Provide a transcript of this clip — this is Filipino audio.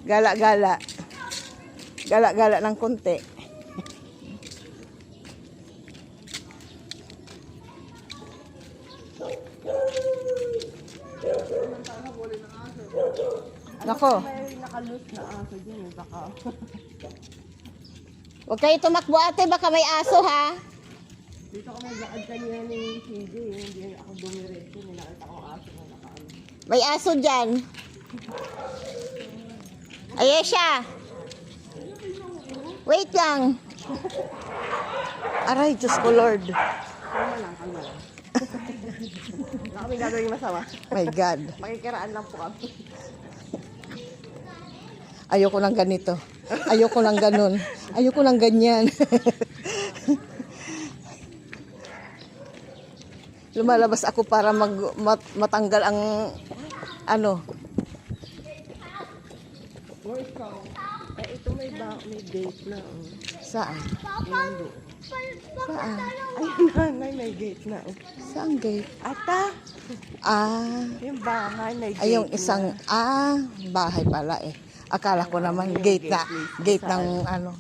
Gala-gala. Gala-gala ng konti. Nako. May nakalus na aso dyan, baka. Huwag kayo tumakbo ate, baka may aso ha. Dito kami lakad kanina ni CJ, hindi ako dumiretso, nilakita ko aso na nakaano. May aso dyan. Ayesha. Wait lang. Aray, Diyos ko Lord. Kalma lang. Wala kami gagawin masama. My God. Makikiraan lang po kami. Ayoko ng ganito. Ayoko ng ganun. Ayoko ng ganyan. Lumalabas ako para matanggal ang ano. Where is from? Ito may gate na. Saan? Ayun doon. Saan? Ayun nanay, may gate na. Saan gate? Ata! Ah, Yung bahay, may gate ay yung isang, bahay pala eh. Akala ko naman gate na, gate ng ano.